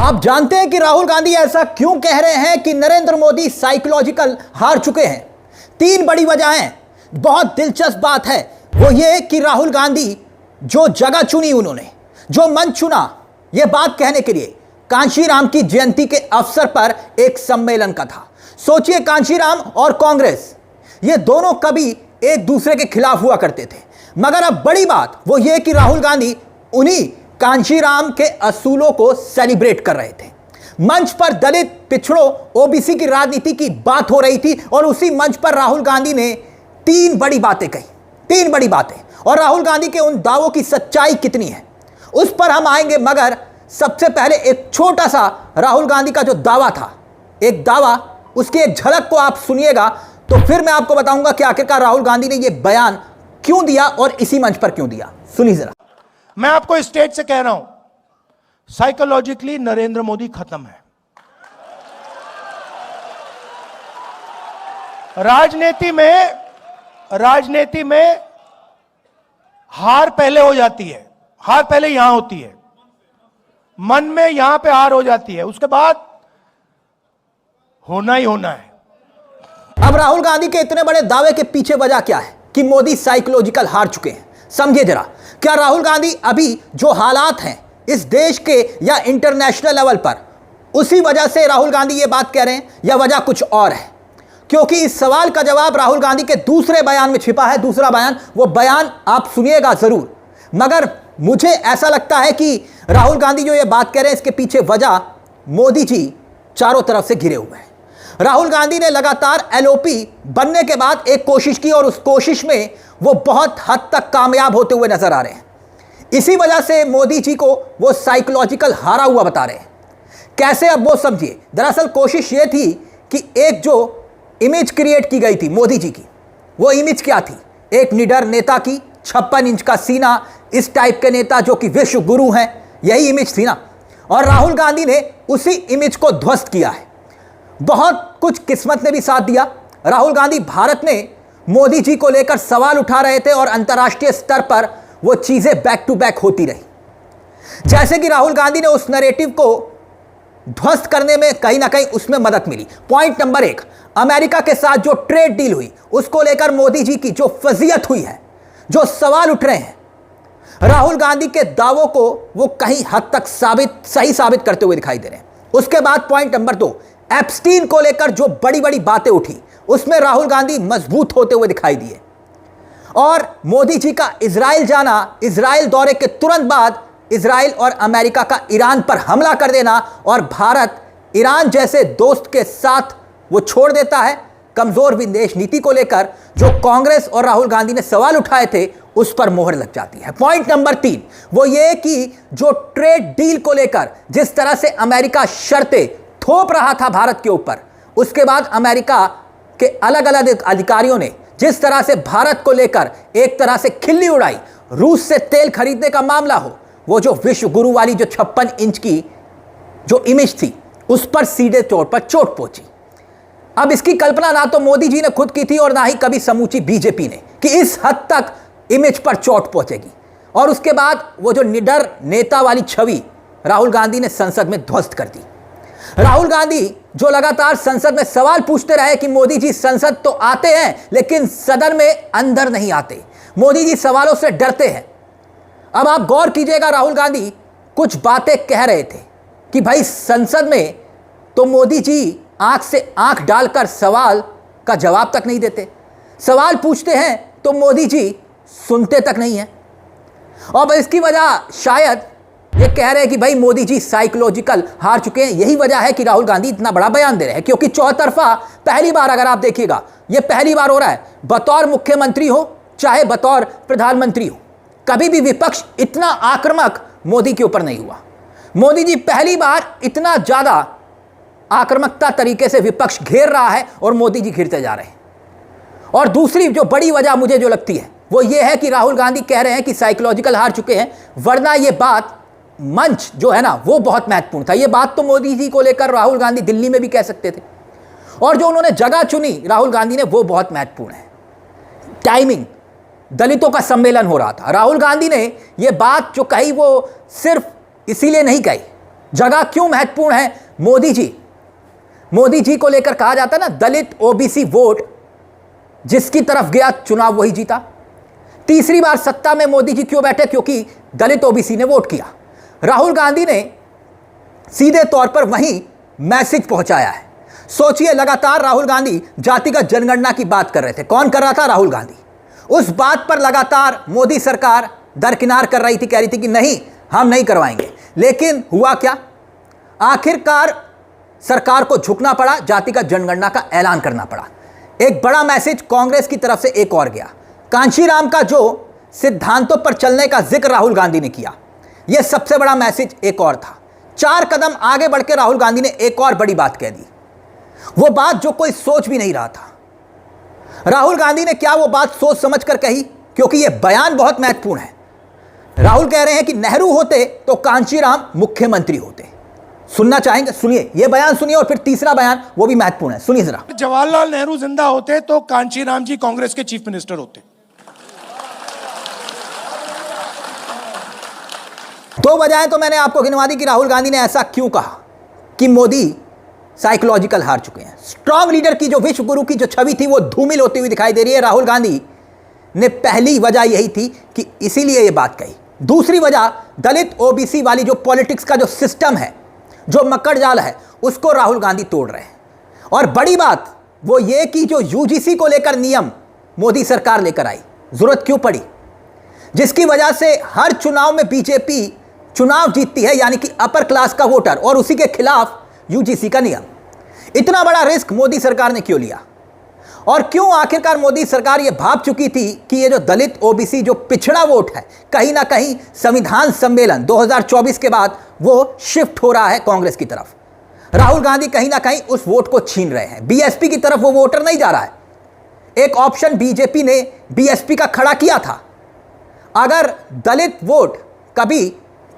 आप जानते हैं कि राहुल गांधी ऐसा क्यों कह रहे हैं कि नरेंद्र मोदी साइकोलॉजिकल हार चुके हैं? 3 बड़ी वजहें। बहुत दिलचस्प बात है वो ये कि राहुल गांधी जो जगह चुनी, उन्होंने जो मंच चुना यह बात कहने के लिए, कांशीराम की जयंती के अवसर पर एक सम्मेलन का था। सोचिए, कांशीराम और कांग्रेस ये दोनों कभी एक दूसरे के खिलाफ हुआ करते थे, मगर अब बड़ी बात वो ये कि राहुल गांधी उन्हीं कांशीराम के असूलों को सेलिब्रेट कर रहे थे। मंच पर दलित, पिछड़ों, ओबीसी की राजनीति की बात हो रही थी और उसी मंच पर राहुल गांधी ने 3 बड़ी बातें कही, 3 बड़ी बातें। और राहुल गांधी के उन दावों की सच्चाई कितनी है उस पर हम आएंगे, मगर सबसे पहले एक छोटा सा राहुल गांधी का जो दावा था, एक दावा, उसकी एक झलक को आप सुनिएगा, तो फिर मैं आपको बताऊंगा कि आखिरकार राहुल गांधी ने यह बयान क्यों दिया और इसी मंच पर क्यों दिया। सुनिए जरा। मैं आपको स्टेज से कह रहा हूं, साइकोलॉजिकली नरेंद्र मोदी खत्म है। राजनीति में हार पहले हो जाती है, हार पहले यहां होती है, मन में यहां पे हार हो जाती है, उसके बाद होना ही होना है। अब राहुल गांधी के इतने बड़े दावे के पीछे वजह क्या है कि मोदी साइकोलॉजिकल हार चुके हैं? समझिए जरा। क्या राहुल गांधी अभी जो हालात हैं इस देश के या इंटरनेशनल लेवल पर, उसी वजह से राहुल गांधी ये बात कह रहे हैं या वजह कुछ और है? क्योंकि इस सवाल का जवाब राहुल गांधी के दूसरे बयान में छिपा है। दूसरा बयान, वो बयान आप सुनिएगा जरूर, मगर मुझे ऐसा लगता है कि राहुल गांधी जो ये बात कह रहे हैं इसके पीछे वजह मोदी जी चारों तरफ से घिरे हुए हैं। राहुल गांधी ने लगातार एलओपी बनने के बाद एक कोशिश की और उस कोशिश में वो बहुत हद तक कामयाब होते हुए नजर आ रहे हैं। इसी वजह से मोदी जी को वो साइकोलॉजिकल हारा हुआ बता रहे हैं। कैसे, अब वो समझिए। दरअसल कोशिश ये थी कि एक जो इमेज क्रिएट की गई थी मोदी जी की, वो इमेज क्या थी? एक निडर नेता की, 56 इंच का सीना, इस टाइप के नेता जो कि विश्व गुरु हैं, यही इमेज थी ना। और राहुल गांधी ने उसी इमेज को ध्वस्त किया है। बहुत कुछ किस्मत ने भी साथ दिया। राहुल गांधी भारत में मोदी जी को लेकर सवाल उठा रहे थे और अंतर्राष्ट्रीय स्तर पर वो चीजें बैक टू बैक होती रही। जैसे कि राहुल गांधी ने उस नैरेटिव को ध्वस्त करने में कहीं ना कहीं उसमें मदद मिली। पॉइंट नंबर 1, अमेरिका के साथ जो ट्रेड डील हुई उसको लेकर मोदी जी की जो फजीयत हुई है, जो सवाल उठ रहे हैं, राहुल गांधी के दावों को वो कहीं हद तक सही साबित करते हुए दिखाई दे रहे हैं। उसके बाद पॉइंट नंबर 2, एप्स्टीन को लेकर जो बड़ी बड़ी बातें उठी उसमें राहुल गांधी मजबूत होते हुए दिखाई दिए। और मोदी जी का इजराइल जाना, इजराइल दौरे के तुरंत बाद इजराइल और अमेरिका का ईरान पर हमला कर देना, और भारत ईरान जैसे दोस्त के साथ वो छोड़ देता है। कमजोर विदेश नीति को लेकर जो कांग्रेस और राहुल गांधी ने सवाल उठाए थे उस पर मोहर लग जाती है। पॉइंट नंबर 3 वो ये कि जो ट्रेड डील को लेकर जिस तरह से अमेरिका शर्तें थोप रहा था भारत के ऊपर, उसके बाद अमेरिका के अलग अलग अधिकारियों ने जिस तरह से भारत को लेकर एक तरह से खिल्ली उड़ाई, रूस से तेल खरीदने का मामला हो, वो जो विश्व गुरु वाली जो 56 इंच की जो इमेज थी उस पर सीधे तौर पर चोट पहुंची। अब इसकी कल्पना ना तो मोदी जी ने खुद की थी और ना ही कभी समूची बीजेपी ने कि इस हद तक इमेज पर चोट पहुंचेगी। और उसके बाद वो जो निडर नेता वाली छवि राहुल गांधी ने संसद में ध्वस्त कर दी। राहुल गांधी जो लगातार संसद में सवाल पूछते रहे कि मोदी जी संसद तो आते हैं लेकिन सदन में अंदर नहीं आते, मोदी जी सवालों से डरते हैं। अब आप गौर कीजिएगा, राहुल गांधी कुछ बातें कह रहे थे कि भाई संसद में तो मोदी जी आंख से आंख डालकर सवाल का जवाब तक नहीं देते, सवाल पूछते हैं तो मोदी जी सुनते तक नहीं है। और इसकी वजह शायद ये कह रहे हैं कि भाई मोदी जी साइकोलॉजिकल हार चुके हैं। यही वजह है कि राहुल गांधी इतना बड़ा बयान दे रहे हैं, क्योंकि चौतरफा पहली बार, अगर आप देखिएगा, ये पहली बार हो रहा है, बतौर मुख्यमंत्री हो चाहे बतौर प्रधानमंत्री हो, कभी भी विपक्ष इतना आक्रामक मोदी के ऊपर नहीं हुआ। मोदी जी पहली बार इतना ज्यादा आक्रामकता तरीके से विपक्ष घेर रहा है और मोदी जी घिरते जा रहे हैं। और दूसरी जो बड़ी वजह मुझे जो लगती है वो ये है कि राहुल गांधी कह रहे हैं कि साइकोलॉजिकल हार चुके हैं, वरना ये बात, मंच जो है ना वो बहुत महत्वपूर्ण था। ये बात तो मोदी जी को लेकर राहुल गांधी दिल्ली में भी कह सकते थे, और जो उन्होंने जगह चुनी राहुल गांधी ने वो बहुत महत्वपूर्ण है। टाइमिंग, दलितों का सम्मेलन हो रहा था, राहुल गांधी ने ये बात जो कही वो सिर्फ इसीलिए नहीं कही जगह क्यों महत्वपूर्ण है? मोदी जी को लेकर कहा जाता है ना, दलित ओबीसी वोट जिसकी तरफ गया चुनाव वही जीता। तीसरी बार सत्ता में मोदी जी क्यों बैठे? क्योंकि दलित ओबीसी ने वोट किया। राहुल गांधी ने सीधे तौर पर वही मैसेज पहुंचाया है। सोचिए, लगातार राहुल गांधी जातिगत जनगणना की बात कर रहे थे। कौन कर रहा था? राहुल गांधी। उस बात पर लगातार मोदी सरकार दरकिनार कर रही थी, कह रही थी कि नहीं, हम नहीं करवाएंगे। लेकिन हुआ क्या? आखिरकार सरकार को झुकना पड़ा, जातिगत जनगणना का ऐलान करना पड़ा। एक बड़ा मैसेज कांग्रेस की तरफ से एक और गया। कांशीराम का जो सिद्धांतों पर चलने का जिक्र राहुल गांधी ने किया, यह सबसे बड़ा मैसेज एक और था। 4 कदम आगे बढ़ के राहुल गांधी ने एक और बड़ी बात कह दी, वो बात जो कोई सोच भी नहीं रहा था। राहुल गांधी ने क्या वो बात सोच समझ कर कही? क्योंकि यह बयान बहुत महत्वपूर्ण है। राहुल कह रहे हैं कि नेहरू होते तो कांशीराम मुख्यमंत्री होते। सुनना चाहेंगे? सुनिए, यह बयान सुनिए, और फिर तीसरा बयान वो भी महत्वपूर्ण है, सुनिए जरा। जवाहरलाल नेहरू जिंदा होते तो कांशीराम जी कांग्रेस के चीफ मिनिस्टर होते। 2 वजहें तो मैंने आपको गिनवा दी कि राहुल गांधी ने ऐसा क्यों कहा कि मोदी साइकोलॉजिकल हार चुके हैं। स्ट्रांग लीडर की जो विश्व गुरु की जो छवि थी वो धूमिल होती हुई दिखाई दे रही है। राहुल गांधी ने पहली वजह यही थी कि इसीलिए ये बात कही। दूसरी वजह, दलित ओबीसी वाली जो पॉलिटिक्स का जो सिस्टम है, जो मकड़ जाल है, उसको राहुल गांधी तोड़ रहे हैं। और बड़ी बात वो ये कि जो यूजीसी को लेकर नियम मोदी सरकार लेकर आई, जरूरत क्यों पड़ी? जिसकी वजह से हर चुनाव में बीजेपी चुनाव जीतती है, यानी कि अपर क्लास का वोटर, और उसी के खिलाफ यूजीसी का नियम। इतना बड़ा रिस्क मोदी सरकार ने क्यों लिया? और क्यों आखिरकार मोदी सरकार ये भाप चुकी थी कि ये जो दलित ओबीसी जो पिछड़ा वोट है, कहीं ना कहीं संविधान सम्मेलन 2024 के बाद वो शिफ्ट हो रहा है कांग्रेस की तरफ। राहुल गांधी कहीं ना कहीं उस वोट को छीन रहे हैं। बीएसपी की तरफ वो वोटर नहीं जा रहा है। एक ऑप्शन बीजेपी ने बीएसपी का खड़ा किया था। अगर दलित वोट कभी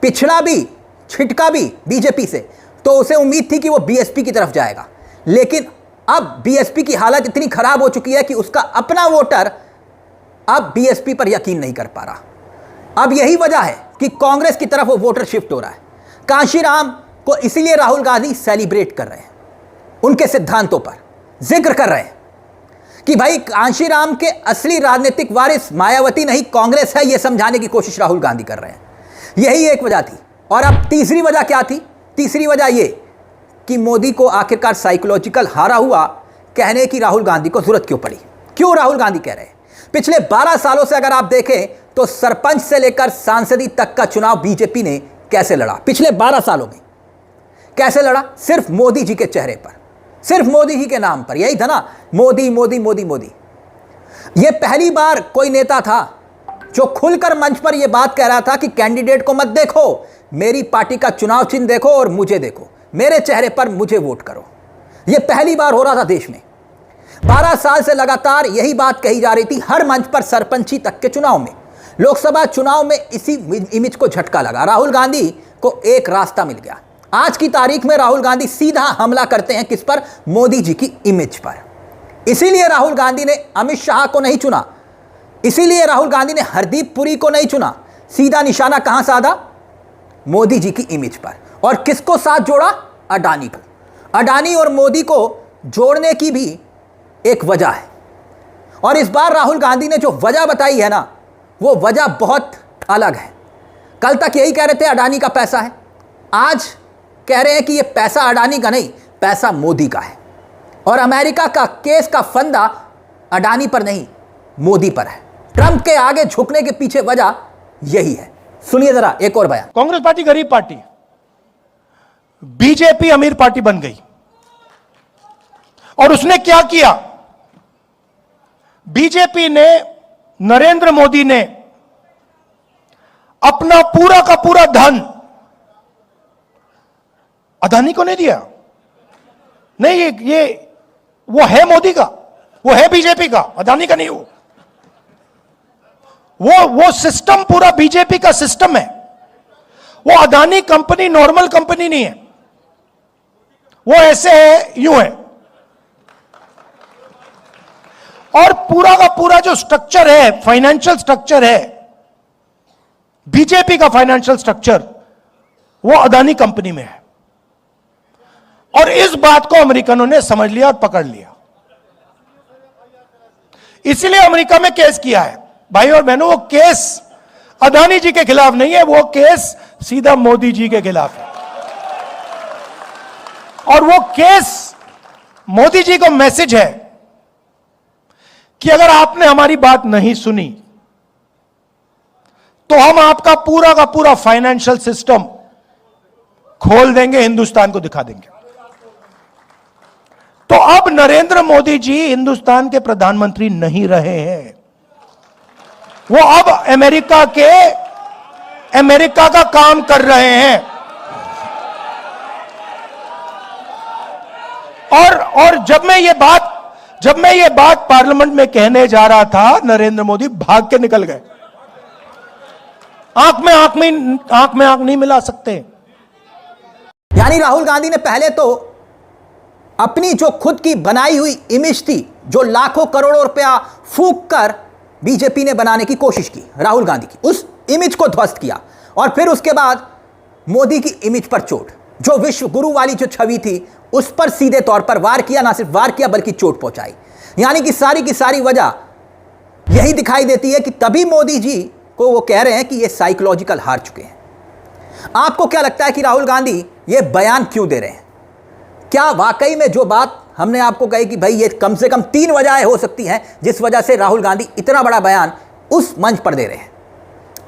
पिछड़ा भी, छिटका भी बीजेपी से, तो उसे उम्मीद थी कि वो बीएसपी की तरफ जाएगा। लेकिन अब बीएसपी की हालत इतनी खराब हो चुकी है कि उसका अपना वोटर अब बीएसपी पर यकीन नहीं कर पा रहा। अब यही वजह है कि कांग्रेस की तरफ वो वोटर शिफ्ट हो रहा है। कांशीराम को इसीलिए राहुल गांधी सेलिब्रेट कर रहे हैं, उनके सिद्धांतों पर जिक्र कर रहे हैं कि भाई कांशीराम के असली राजनीतिक वारिस मायावती नहीं, कांग्रेस है, यह समझाने की कोशिश राहुल गांधी कर रहे हैं। यही एक वजह थी। और अब तीसरी वजह क्या थी? तीसरी वजह यह कि मोदी को आखिरकार साइकोलॉजिकल हारा हुआ कहने की राहुल गांधी को जरूरत क्यों पड़ी? क्यों राहुल गांधी कह रहे हैं? पिछले 12 सालों से अगर आप देखें तो सरपंच से लेकर सांसदी तक का चुनाव बीजेपी ने कैसे लड़ा? पिछले 12 सालों में कैसे लड़ा? सिर्फ मोदी जी के चेहरे पर, सिर्फ मोदी जी के नाम पर। यही था ना, मोदी मोदी मोदी मोदी। यह पहली बार कोई नेता था जो खुलकर मंच पर यह बात कह रहा था कि कैंडिडेट को मत देखो, मेरी पार्टी का चुनाव चिन्ह देखो और मुझे देखो, मेरे चेहरे पर मुझे वोट करो। यह पहली बार हो रहा था देश में। 12 साल से लगातार यही बात कही जा रही थी, हर मंच पर, सरपंची तक के चुनाव में। लोकसभा चुनाव में इसी इमेज को झटका लगा। राहुल गांधी को एक रास्ता मिल गया। आज की तारीख में राहुल गांधी सीधा हमला करते हैं किस पर? मोदी जी की इमेज पर। इसीलिए राहुल गांधी ने अमित शाह को नहीं चुना, इसीलिए राहुल गांधी ने हरदीप पुरी को नहीं चुना। सीधा निशाना कहां साधा? मोदी जी की इमेज पर। और किसको साथ जोड़ा? अडानी को। अडानी और मोदी को जोड़ने की भी एक वजह है। और इस बार राहुल गांधी ने जो वजह बताई है ना, वो वजह बहुत अलग है। कल तक यही कह रहे थे अडानी का पैसा है, आज कह रहे हैं कि ये पैसा अडानी का नहीं, पैसा मोदी का है। और अमेरिका का केस का फंदा अडानी पर नहीं, मोदी पर है। ट्रंप के आगे झुकने के पीछे वजह यही है। सुनिए जरा एक और बयान। कांग्रेस पार्टी गरीब पार्टी, बीजेपी अमीर पार्टी बन गई। और उसने क्या किया? बीजेपी ने, नरेंद्र मोदी ने अपना पूरा का पूरा धन अदानी को नहीं दिया। नहीं, ये वो है मोदी का, वो है बीजेपी का, अदानी का नहीं। वो सिस्टम पूरा बीजेपी का सिस्टम है। वो अदानी कंपनी नॉर्मल कंपनी नहीं है, वो ऐसे है, यूं है। और पूरा का पूरा जो स्ट्रक्चर है, फाइनेंशियल स्ट्रक्चर है बीजेपी का, फाइनेंशियल स्ट्रक्चर वो अदानी कंपनी में है। और इस बात को अमेरिकनों ने समझ लिया और पकड़ लिया। इसलिए अमेरिका में केस किया है। भाई और बहनों, वो केस अदानी जी के खिलाफ नहीं है, वो केस सीधा मोदी जी के खिलाफ है। और वो केस मोदी जी को मैसेज है कि अगर आपने हमारी बात नहीं सुनी तो हम आपका पूरा का पूरा फाइनेंशियल सिस्टम खोल देंगे, हिंदुस्तान को दिखा देंगे। तो अब नरेंद्र मोदी जी हिंदुस्तान के प्रधानमंत्री नहीं रहे हैं, वो अब अमेरिका का काम कर रहे हैं। और जब मैं ये बात पार्लियामेंट में कहने जा रहा था, नरेंद्र मोदी भाग के निकल गए। आंख में आंख नहीं मिला सकते। यानी राहुल गांधी ने पहले तो अपनी जो खुद की बनाई हुई इमेज थी, जो लाखों करोड़ों रुपया फूंक कर बीजेपी ने बनाने की कोशिश की, राहुल गांधी की उस इमेज को ध्वस्त किया। और फिर उसके बाद मोदी की इमेज पर चोट, जो विश्व गुरु वाली जो छवि थी उस पर सीधे तौर पर वार किया, ना सिर्फ वार किया बल्कि चोट पहुंचाई। यानी कि सारी की सारी वजह यही दिखाई देती है कि तभी मोदी जी को वो कह रहे हैं कि ये साइकोलॉजिकल हार चुके हैं। आपको क्या लगता है कि राहुल गांधी ये बयान क्यों दे रहे हैं? क्या वाकई में जो बात हमने आपको कही कि भाई ये कम से कम 3 वजहें हो सकती हैं जिस वजह से राहुल गांधी इतना बड़ा बयान उस मंच पर दे रहे हैं?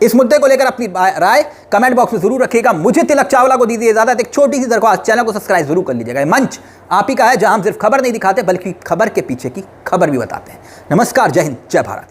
इस मुद्दे को लेकर अपनी राय कमेंट बॉक्स में जरूर रखिएगा। मुझे तिलक चावला को दीजिए इजाजत। एक छोटी सी दरख्वास्त, चैनल को सब्सक्राइब जरूर कर लीजिएगा। मंच आप ही का है जहां हम सिर्फ खबर नहीं दिखाते बल्कि खबर के पीछे की खबर भी बताते हैं। नमस्कार, जय हिंद, जय भारत।